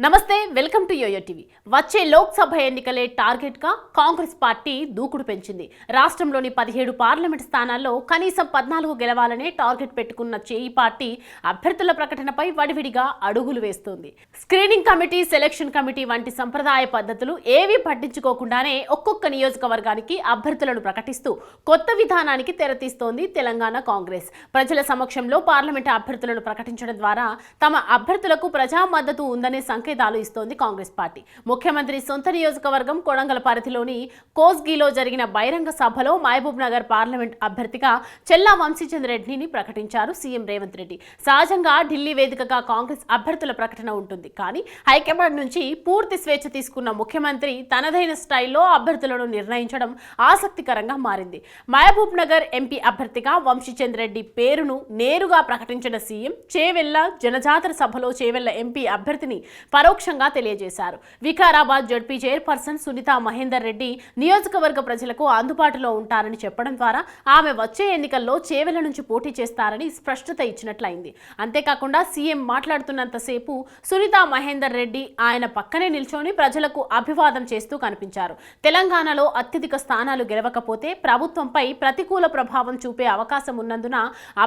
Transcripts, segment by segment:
నమస్తే, welcome to yo-yo TV. వచ్చే Lok Sabha ఎన్నికలే target గా కాంగ్రెస్ పార్టీ దూకుడు పెంచింది. రాష్ట్రంలోని 17 పార్లమెంట్ స్థానాల్లో కనీసం 14 గెలవాలనే టార్గెట్ పెట్టుకున్న చేయి పార్టీ అభ్యర్థుల ప్రకటనపై వడివిడిగా అడుగులు వేస్తోంది. స్క్రీనింగ్ కమిటీ, సెలక్షన్ కమిటీ వంటి సంప్రదాయ పద్ధతులు ఏవీ పట్టించుకోకుండానే ఒక్కొక్క నియోజకవర్గానికి అభ్యర్థులను ప్రకటిస్తూ కొత్త విధానానికి తెరతీస్తోంది తెలంగాణ కాంగ్రెస్. ప్రజల సమక్షంలో పార్లమెంట్ అభ్యర్థులను ప్రకటించడం ద్వారా తమ అభ్యర్థులకు ప్రజా మద్దతు ఉందనే సంకేతాలు ఇస్తోంది కాంగ్రెస్ పార్టీ. ముఖ్యమంత్రి సొంత నియోజకవర్గం కొడంగల్ పరిధిలోని కోస్గిలో జరిగిన బహిరంగ సభలో మహబూబ్ నగర్ పార్లమెంట్ అభ్యర్థిగా చెల్లా వంశీచంద్ర రెడ్డిని ప్రకటించారు సీఎం రేవంత్ రెడ్డి. సహజంగా ఢిల్లీ వేదికగా కాంగ్రెస్ అభ్యర్థుల ప్రకటన ఉంటుంది. కానీ హైకమాండ్ నుంచి పూర్తి స్వేచ్ఛ తీసుకున్న ముఖ్యమంత్రి తనదైన స్టైల్లో అభ్యర్థులను నిర్ణయించడం ఆసక్తికరంగా మారింది. మహబూబ్ నగర్ ఎంపీ అభ్యర్థిగా వంశీచంద్ర రెడ్డి పేరును నేరుగా ప్రకటించిన సీఎం చేవెళ్ల జనజాతర సభలో చేవెళ్ల ఎంపీ అభ్యర్థిని పరోక్షంగా తెలియజేశారు. వికారాబాద్ జడ్పీ చైర్పర్సన్ సునీతా మహేందర్ రెడ్డి నియోజకవర్గ ప్రజలకు అందుబాటులో ఉంటారని చెప్పడం ద్వారా ఆమె వచ్చే ఎన్నికల్లో చేవెళ్ల నుంచి పోటీ చేస్తారని స్పష్టత ఇచ్చినట్లయింది. అంతేకాకుండా సీఎం మాట్లాడుతున్నంతసేపు సునీతా మహేందర్ రెడ్డి ఆయన పక్కనే నిల్చొని ప్రజలకు అభివాదం చేస్తూ కనిపించారు. తెలంగాణలో అత్యధిక స్థానాలు గెలవకపోతే ప్రభుత్వంపై ప్రతికూల ప్రభావం చూపే అవకాశం ఉన్నందున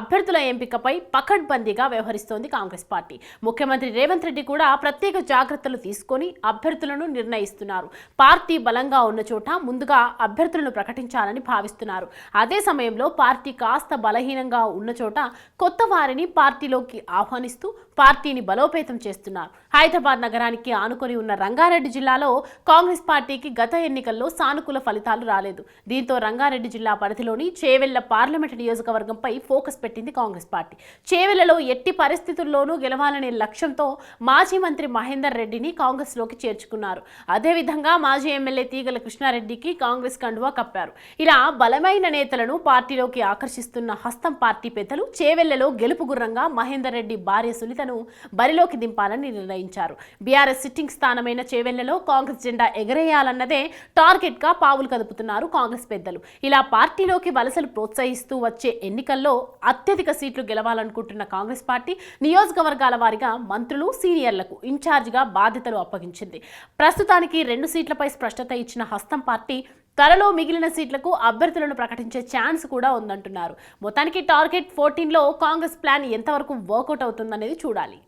అభ్యర్థుల ఎంపికపై పకడ్బందీగా వ్యవహరిస్తోంది కాంగ్రెస్ పార్టీ. ముఖ్యమంత్రి రేవంత్ రెడ్డి కూడా ప్రత్యేక జాగ్రత్తలు తీసుకొని అభ్యర్థులను నిర్ణయిస్తున్నారు. పార్టీ బలంగా ఉన్న చోట ముందుగా అభ్యర్థులను ప్రకటించాలని భావిస్తున్నారు. అదే సమయంలో పార్టీ కాస్త బలహీనంగా ఉన్న చోట కొత్త వారిని పార్టీలోకి ఆహ్వానిస్తూ పార్టీని బలోపేతం చేస్తున్నారు. హైదరాబాద్ నగరానికి ఆనుకొని ఉన్న రంగారెడ్డి జిల్లాలో కాంగ్రెస్ పార్టీకి గత ఎన్నికల్లో సానుకూల ఫలితాలు రాలేదు. దీంతో రంగారెడ్డి జిల్లా పరిధిలోని చేవెళ్ల పార్లమెంటు నియోజకవర్గంపై ఫోకస్ పెట్టింది కాంగ్రెస్ పార్టీ. చేవెళ్లలో ఎట్టి పరిస్థితుల్లోనూ గెలవాలనే లక్ష్యంతో మాజీ మంత్రి మహేందర్ రెడ్డిని కాంగ్రెస్ లోకి చేర్చుకున్నారు. అదేవిధంగా మాజీ ఎమ్మెల్యే తీగల కృష్ణారెడ్డికి కాంగ్రెస్ కండువా కప్పారు. ఇలా బలమైన నేతలను పార్టీలోకి ఆకర్షిస్తున్న హస్తం పార్టీ పెద్దలు చేవెళ్లలో గెలుపు గుర్రంగా మహేందర్ రెడ్డి భార్య సునీతను బరిలోకి దింపాలని నిర్ణయించారు. బీఆర్ఎస్ సిట్టింగ్ స్థానమైన చేవెళ్లలో కాంగ్రెస్ జెండా ఎగరేయాలన్నదే టార్గెట్ గా పావులు కదుపుతున్నారు కాంగ్రెస్ పెద్దలు. ఇలా పార్టీలోకి వలసలు ప్రోత్సహిస్తూ వచ్చే ఎన్నికల్లో అత్యధిక సీట్లు గెలవాలనుకుంటున్న కాంగ్రెస్ పార్టీ నియోజకవర్గాల వారీగా మంత్రులు, సీనియర్లకు ఇన్ఛార్జిగా బాధ్యతలు అప్పగించింది. ప్రస్తుతానికి 2 సీట్లపై స్పష్టత ఇచ్చిన హస్తం పార్టీ త్వరలో మిగిలిన సీట్లకు అభ్యర్థులను ప్రకటించే ఛాన్స్ కూడా ఉందంటున్నారు. మొత్తానికి టార్గెట్ 14లో కాంగ్రెస్ ప్లాన్ ఎంతవరకు వర్కౌట్ అవుతుందనేది చూడాలి.